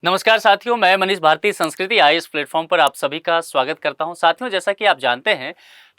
नमस्कार साथियों, मैं मनीष भारती संस्कृति आईएएस प्लेटफॉर्म पर आप सभी का स्वागत करता हूं। साथियों, जैसा कि आप जानते हैं,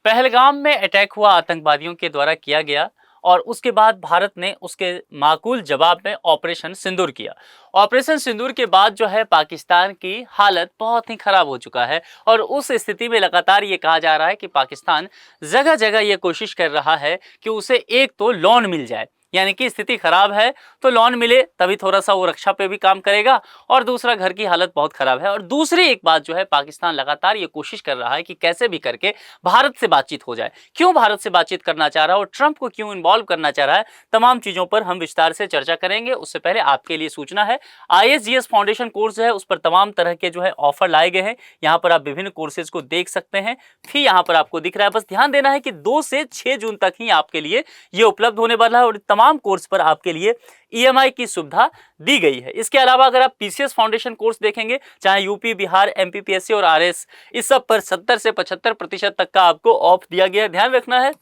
पहलगाम में अटैक हुआ आतंकवादियों के द्वारा किया गया और उसके बाद भारत ने उसके माकूल जवाब में ऑपरेशन सिंदूर किया। ऑपरेशन सिंदूर के बाद जो है पाकिस्तान की हालत बहुत ही खराब हो चुका है और उस स्थिति में लगातार ये कहा जा रहा है कि पाकिस्तान जगह जगह ये कोशिश कर रहा है कि उसे एक तो लोन मिल जाए, यानी कि स्थिति खराब है तो लोन मिले तभी थोड़ा सा वो रक्षा पे भी काम करेगा, और दूसरा घर की हालत बहुत खराब है। और दूसरी एक बात जो है, पाकिस्तान लगातार ये कोशिश कर रहा है कि कैसे भी करके भारत से बातचीत हो जाए। क्यों भारत से बातचीत करना चाह रहा है और ट्रंप को क्यों इन्वॉल्व करना चाह रहा है, तमाम चीजों पर हम विस्तार से चर्चा करेंगे। उससे पहले आपके लिए सूचना है, आईएसजीएस फाउंडेशन कोर्स है, उस पर तमाम तरह के जो है ऑफर लाए गए हैं। यहाँ पर आप विभिन्न कोर्सेज को देख सकते हैं, फी यहाँ पर आपको दिख रहा है। बस ध्यान देना है कि 2 से 6 जून तक ही आपके लिए ये उपलब्ध होने वाला है और तमाम कोर्स पर आपके लिए ईएमआई की सुविधा दी गई है। इसके अलावा अगर आप पीसीएस फाउंडेशन कोर्स देखेंगे, चाहे यूपी, बिहार, एमपीपीएससी और आरएस, इस सब पर 70 से 75% तक का आपको ऑफ दिया गया है। ध्यान रखना है,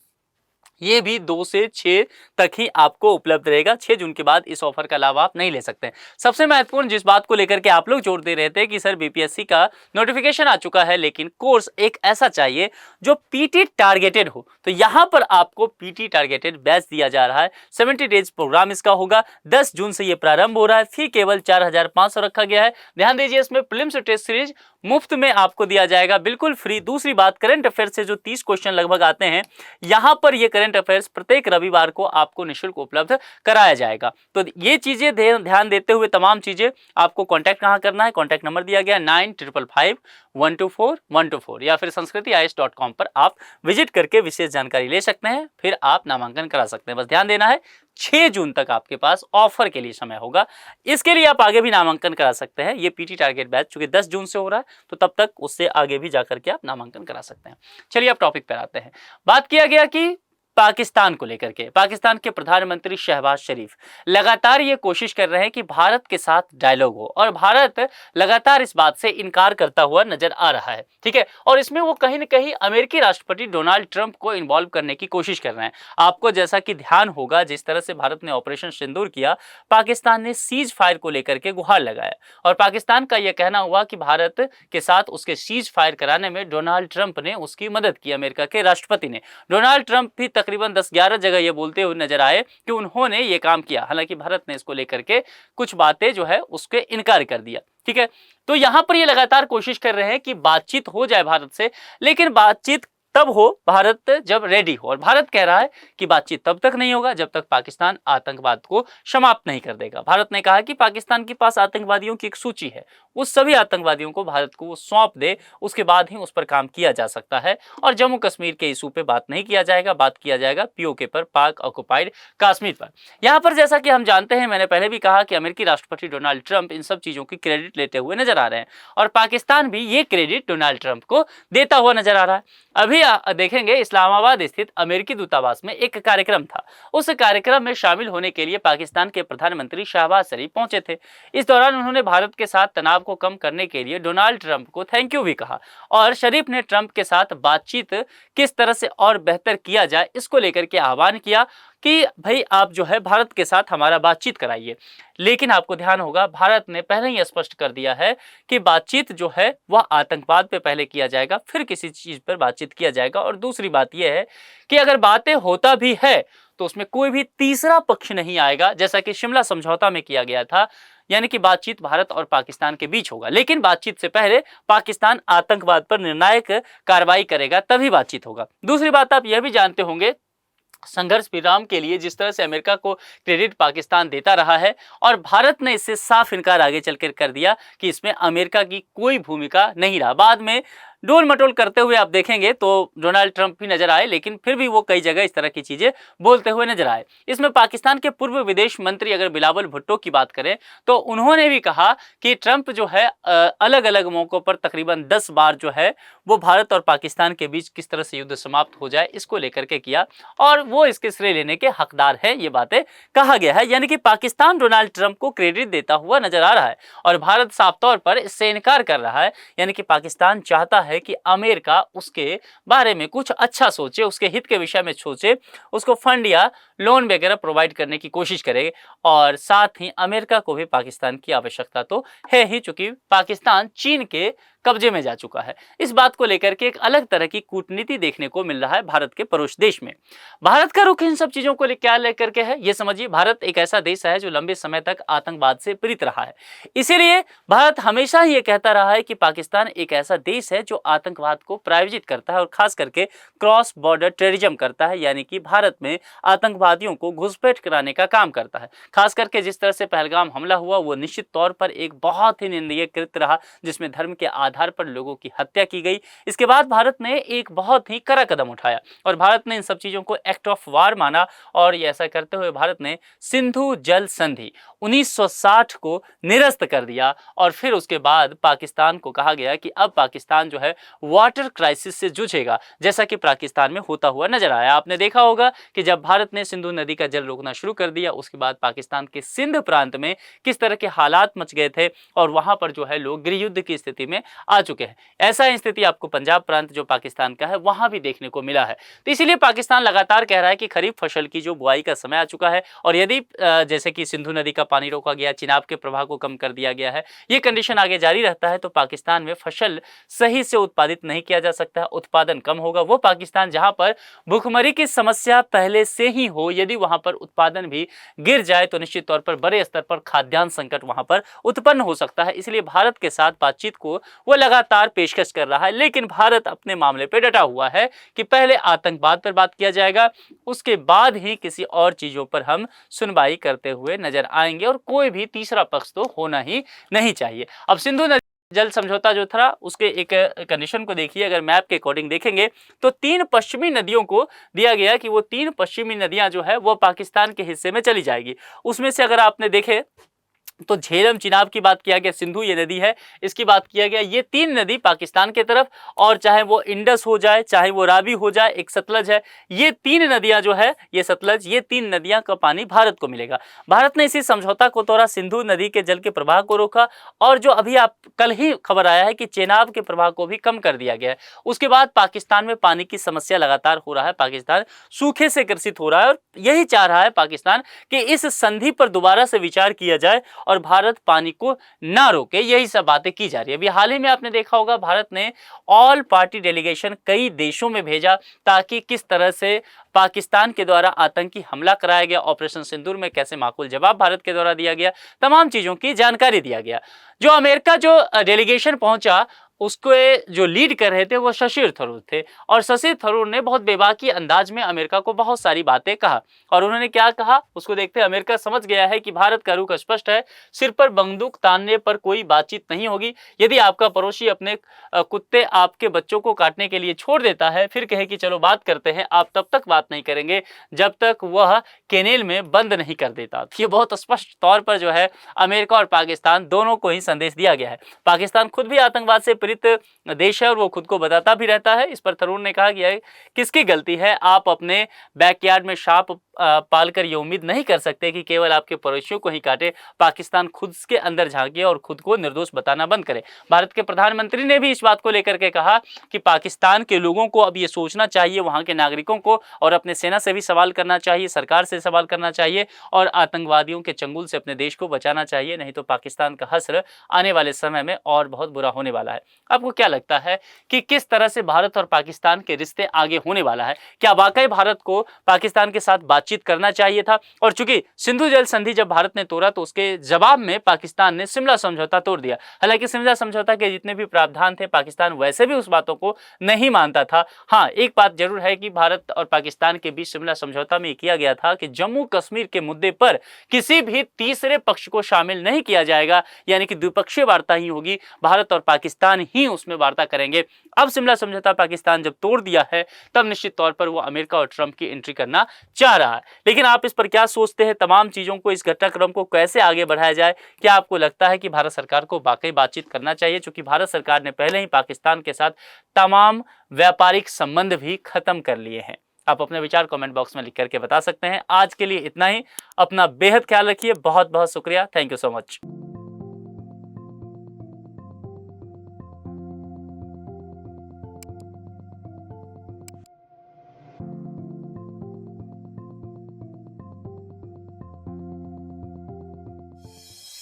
ये भी 2 से 6 तक ही आपको उपलब्ध रहेगा। 6 जून के बाद इस ऑफर का लाभ आप नहीं ले सकते। सबसे महत्वपूर्ण जिस बात को लेकर के आप लोग जोर दे रहे थे कि सर बीपीएससी का नोटिफिकेशन आ चुका है, लेकिन कोर्स एक ऐसा चाहिए जो पीटी टारगेटेड हो, तो यहां पर आपको पीटी टारगेटेड बैच दिया जा रहा है। 70 डेज प्रोग्राम इसका होगा। 10 जून से ये प्रारंभ हो रहा है। फी केवल 4500 रखा गया है। ध्यान दीजिए, इसमें प्रीलिम्स और टेस्ट सीरीज मुफ्त में आपको दिया जाएगा, बिल्कुल फ्री। दूसरी बात, करंट अफेयर से जो 30 क्वेश्चन लगभग आते हैं, यहां पर ये करंट अफेयर्स प्रत्येक रविवार को आपको निःशुल्क उपलब्ध कराया जाएगा। तो ये चीजें ध्यान देते हुए तमाम चीजें आपको कांटेक्ट कहां करना है, कांटेक्ट नंबर दिया गया 9555124124 या फिर sanskritIAS.com पर आप विजिट करके विशेष जानकारी ले सकते हैं, फिर आप नामांकन करा सकते हैं। बस ध्यान देना है, 6 जून तक आपके पास ऑफर के लिए समय होगा। इसके लिए आप आगे भी नामांकन करा सकते हैं। ये पीटी टारगेट बैच चूंकि 10 जून से हो रहा है, तो तब तक उससे आगे भी जाकर के आप नामांकन करा सकते हैं। चलिए अब टॉपिक पर आते हैं। बात किया गया कि पाकिस्तान को लेकर के, पाकिस्तान के प्रधानमंत्री शहबाज शरीफ लगातार ये कोशिश कर रहे हैं कि भारत के साथ डायलॉग हो, और भारत लगातार इस बात से इनकार करता हुआ नजर आ रहा है। ठीक है, और इसमें वो कहीं ना कहीं अमेरिकी राष्ट्रपति डोनाल्ड ट्रंप को इन्वॉल्व करने की कोशिश कर रहे हैं। आपको जैसा कि ध्यान होगा, जिस तरह से भारत ने ऑपरेशन सिंदूर किया, पाकिस्तान ने सीज फायर को लेकर के गुहार लगाया और पाकिस्तान का यह कहना हुआ कि भारत के साथ उसके सीज फायर कराने में डोनाल्ड ट्रंप ने उसकी मदद की। अमेरिका के राष्ट्रपति ने, डोनाल्ड ट्रंप भी तकरीबन 10-11 जगह ये बोलते हुए नजर आए कि उन्होंने ये काम किया। हालांकि भारत ने इसको लेकर के कुछ बातें जो है उसके इनकार कर दिया। ठीक है, तो यहां पर ये लगातार कोशिश कर रहे हैं कि बातचीत हो जाए भारत से, लेकिन बातचीत तब हो भारत जब रेडी हो, और भारत कह रहा है कि बातचीत तब तक नहीं होगा जब तक पाकिस्तान आतंकवाद को समाप्त नहीं कर देगा। भारत ने कहा कि पाकिस्तान के पास आतंकवादियों की एक सूची है, उस सभी आतंकवादियों को भारत को सौंप दे, उसके बाद ही उस पर काम किया जा सकता है। और जम्मू कश्मीर के इशू पे बात नहीं किया जाएगा, बात किया जाएगा पीओके पर, पाक ऑक्युपाइड कश्मीर पर। यहां पर जैसा कि हम जानते हैं, मैंने पहले भी कहा कि अमेरिकी राष्ट्रपति डोनाल्ड ट्रंप इन सब चीजों की क्रेडिट लेते हुए नजर आ रहे हैं और पाकिस्तान भी ये क्रेडिट डोनाल्ड ट्रंप को देता हुआ नजर आ रहा है। अभी देखेंगे, इस्लामाबाद स्थित अमेरिकी दूतावास में एक कार्यक्रम था। उस कार्यक्रम में शामिल होने के लिए पाकिस्तान के प्रधानमंत्री शहबाज शरीफ पहुंचे थे। इस दौरान उन्होंने भारत के साथ तनाव को कम करने के लिए डोनाल्ड ट्रंप को थैंक यू भी कहा, और शरीफ ने ट्रंप के साथ बातचीत किस तरह से और बेहतर किया जाए इसको लेकर के आह्वान किया कि भाई आप जो है भारत के साथ हमारा बातचीत कराइए। लेकिन आपको ध्यान होगा, भारत ने पहले ही स्पष्ट कर दिया है कि बातचीत जो है वह आतंकवाद पे पहले किया जाएगा, फिर किसी चीज पर बातचीत किया जाएगा। और दूसरी बात यह है कि अगर बातें होता भी है तो उसमें कोई भी तीसरा पक्ष नहीं आएगा, जैसा कि शिमला समझौता में किया गया था। यानी कि बातचीत भारत और पाकिस्तान के बीच होगा, लेकिन बातचीत से पहले पाकिस्तान आतंकवाद पर निर्णायक कार्रवाई करेगा, तभी बातचीत होगा। दूसरी बात आप यह भी जानते होंगे, संघर्ष विराम के लिए जिस तरह से अमेरिका को क्रेडिट पाकिस्तान देता रहा है, और भारत ने इससे साफ इनकार आगे चलकर कर दिया कि इसमें अमेरिका की कोई भूमिका नहीं रहा। बाद में डोल मटोल करते हुए आप देखेंगे तो डोनाल्ड ट्रंप भी नजर आए, लेकिन फिर भी वो कई जगह इस तरह की चीजें बोलते हुए नजर आए। इसमें पाकिस्तान के पूर्व विदेश मंत्री अगर बिलावल भुट्टो की बात करें तो उन्होंने भी कहा कि ट्रंप जो है अलग अलग मौकों पर तकरीबन 10 बार जो है वो भारत और पाकिस्तान के बीच किस तरह से युद्ध समाप्त हो जाए इसको लेकर के किया, और वो इसके श्रेय लेने के हकदार है, ये बातें कहा गया है। यानी कि पाकिस्तान डोनाल्ड ट्रंप को क्रेडिट देता हुआ नजर आ रहा है और भारत साफ तौर पर इससे इनकार कर रहा है। यानी कि पाकिस्तान चाहता है कि अमेरिका उसके बारे में कुछ अच्छा सोचे, उसके हित के विषय में सोचे, उसको फंड या लोन वगैरह प्रोवाइड करने की कोशिश करे। और साथ ही अमेरिका को भी पाकिस्तान की आवश्यकता तो है ही, चूंकि पाकिस्तान चीन के कब्जे में जा चुका है। इस बात को लेकर के एक अलग तरह की कूटनीति देखने को मिल रहा है भारत के पड़ोस देश में। भारत का रुख इन सब चीजों को क्या लेकर के है, ये समझिए। भारत एक ऐसा देश है जो लंबे समय तक आतंकवाद से पीड़ित रहा है। इसीलिए भारत हमेशा ही ये कहता रहा है कि पाकिस्तान एक ऐसा देश है जो आतंकवाद को प्रायोजित करता है और खास करके क्रॉस बॉर्डर टेररिज्म करता है, यानी कि भारत में आतंकवादियों को घुसपैठ कराने का काम करता है। खास करके जिस तरह से पहलगाम हमला हुआ वो निश्चित तौर पर एक बहुत ही निंदनीय कृत्य रहा, जिसमें धर्म के आधार पर लोगों की हत्या की गई। इसके बाद भारत ने एक बहुत ही कड़ा कदम उठाया और भारत ने इन सब चीजों को एक्ट ऑफ वार माना। और ये ऐसा करते हुए भारत ने सिंधु जल संधि 1960 को निरस्त कर दिया। और फिर उसके बाद पाकिस्तान को कहा गया कि अब पाकिस्तान जो है वाटर क्राइसिस से जूझेगा, जैसा कि पाकिस्तान में होता हुआ नजर आया। आपने देखा होगा कि जब भारत ने सिंधु नदी का जल रोकना शुरू कर दिया, उसके बाद पाकिस्तान के सिंध प्रांत में किस तरह के हालात मच गए थे और वहां पर जो है लोग गृह युद्ध की स्थिति में आ चुके हैं। ऐसा स्थिति आपको पंजाब प्रांत जो पाकिस्तान का है वहां भी देखने को मिला है। तो इसीलिए पाकिस्तान लगातार कह रहा है कि खरीफ फसल की जो बुआई का समय आ चुका है और यदि जैसे कि सिंधु नदी का पानी रोका गया, चिनाब के प्रवाह को कम कर दिया गया है, ये कंडीशन आगे जारी रहता है तो पाकिस्तान में फसल सही से उत्पादित नहीं किया जा सकता, उत्पादन कम होगा। वो पाकिस्तान जहां पर भूखमरी की समस्या पहले से ही हो, यदि वहां पर उत्पादन भी गिर जाए तो निश्चित तौर पर बड़े स्तर पर खाद्यान्न संकट वहां पर उत्पन्न हो सकता है। इसलिए भारत के साथ बातचीत को वो लगातार पेशकश कर रहा है, लेकिन भारत अपने मामले पर डटा हुआ है कि पहले आतंकवाद पर बात किया जाएगा, उसके बाद ही किसी और चीजों पर हम सुनवाई करते हुए नजर आएंगे और कोई भी तीसरा पक्ष तो होना ही नहीं चाहिए। अब सिंधु नदी जल समझौता जो था उसके एक कंडीशन को देखिए, अगर मैप के अकॉर्डिंग देखेंगे तो 3 पश्चिमी नदियों को दिया गया कि वो 3 पश्चिमी नदियां जो है वो पाकिस्तान के हिस्से में चली जाएगी। उसमें से अगर आपने देखे तो झेलम चिनाब की बात किया गया, सिंधु ये नदी है इसकी बात किया गया, ये 3 नदी पाकिस्तान के तरफ, और चाहे वो इंडस हो जाए, चाहे वो रावी हो जाए, एक सतलज है, ये 3 नदियां जो है, ये सतलज, ये 3 नदियां का पानी भारत को मिलेगा। भारत ने इसी समझौता को तोड़ा, सिंधु नदी के जल के प्रवाह को रोका और जो अभी आप कल ही खबर आया है कि चेनाब के प्रवाह को भी कम कर दिया गया है। उसके बाद पाकिस्तान में पानी की समस्या लगातार हो रहा है, पाकिस्तान सूखे से ग्रसित हो रहा है और यही चाह रहा है पाकिस्तान कि इस संधि पर दोबारा से विचार किया जाए और भारत पानी को ना रोके। यही सब बातें की जा रही है। अभी हाल ही में आपने देखा होगा भारत ने ऑल पार्टी डेलीगेशन कई देशों में भेजा ताकि किस तरह से पाकिस्तान के द्वारा आतंकी हमला कराया गया, ऑपरेशन सिंदूर में कैसे माकूल जवाब भारत के द्वारा दिया गया, तमाम चीजों की जानकारी दिया गया। जो अमेरिका जो डेलीगेशन पहुंचा उसको जो लीड कर रहे थे वो शशि थरूर थे और शशि थरूर ने बहुत बेबाकी अंदाज में अमेरिका को बहुत सारी बातें कहा। और उन्होंने क्या कहा उसको देखते अमेरिका समझ गया है कि भारत का रुख स्पष्ट है, सिर पर बंदूक तानने पर कोई बातचीत नहीं होगी। यदि आपका पड़ोसी अपने कुत्ते आपके बच्चों को काटने के लिए छोड़ देता है फिर कहे कि चलो बात करते हैं, आप तब तक बात नहीं करेंगे जब तक वह केनेल में बंद नहीं कर देता। ये बहुत स्पष्ट तौर पर जो है अमेरिका और पाकिस्तान दोनों को ही संदेश दिया गया है। पाकिस्तान खुद भी आतंकवाद से देश है और वो खुद को बताता भी रहता है। इस पर थरूर ने कहा कि किसकी गलती है, आप अपने बैकयार्ड में सांप पालकर ये उम्मीद नहीं कर सकते कि केवल आपके पड़ोसियों को ही काटे। पाकिस्तान खुद के अंदर झांके और खुद को निर्दोष बताना बंद करे। भारत के प्रधानमंत्री ने भी इस बात को लेकर के कहा कि पाकिस्तान के लोगों को अब ये सोचना चाहिए, वहां के नागरिकों को, और अपने सेना से भी सवाल करना चाहिए, सरकार से सवाल करना चाहिए और आतंकवादियों के चंगुल से अपने देश को बचाना चाहिए, नहीं तो पाकिस्तान का हश्र आने वाले समय में और बहुत बुरा होने वाला है। आपको क्या लगता है कि किस तरह से भारत और पाकिस्तान के रिश्ते आगे होने वाला है? क्या वाकई भारत को पाकिस्तान के साथ बातचीत करना चाहिए था? और चूंकि सिंधु जल संधि जब भारत ने तोड़ा तो उसके जवाब में पाकिस्तान ने शिमला समझौता तोड़ दिया। हालांकि शिमला समझौता के जितने भी प्रावधान थे पाकिस्तान वैसे भी उस बातों को नहीं मानता था। हाँ, एक बात जरूर है कि भारत और पाकिस्तान के बीच शिमला समझौता में किया गया था कि जम्मू कश्मीर के मुद्दे पर किसी भी तीसरे पक्ष को शामिल नहीं किया जाएगा, यानी कि द्विपक्षीय वार्ता ही होगी, भारत और पाकिस्तान ही उसमें वार्ता करेंगे। अब शिमला समझौता पाकिस्तान जब तोड़ दिया है तब निश्चित तौर पर वो अमेरिका और ट्रंप की एंट्री करना चाह रहा है। लेकिन आप इस पर क्या सोचते हैं? तमाम चीजों को, इस घटनाक्रम को कैसे आगे बढ़ाया जाए? क्या आपको लगता है कि भारत सरकार को वाकई बातचीत करना चाहिए? क्योंकि भारत सरकार ने पहले ही पाकिस्तान के साथ तमाम व्यापारिक संबंध भी खत्म कर लिए हैं। आप अपने विचार कमेंट बॉक्स में लिख करके बता सकते हैं। आज के लिए इतना ही। अपना बेहद ख्याल रखिए। बहुत बहुत शुक्रिया। Thank you so much.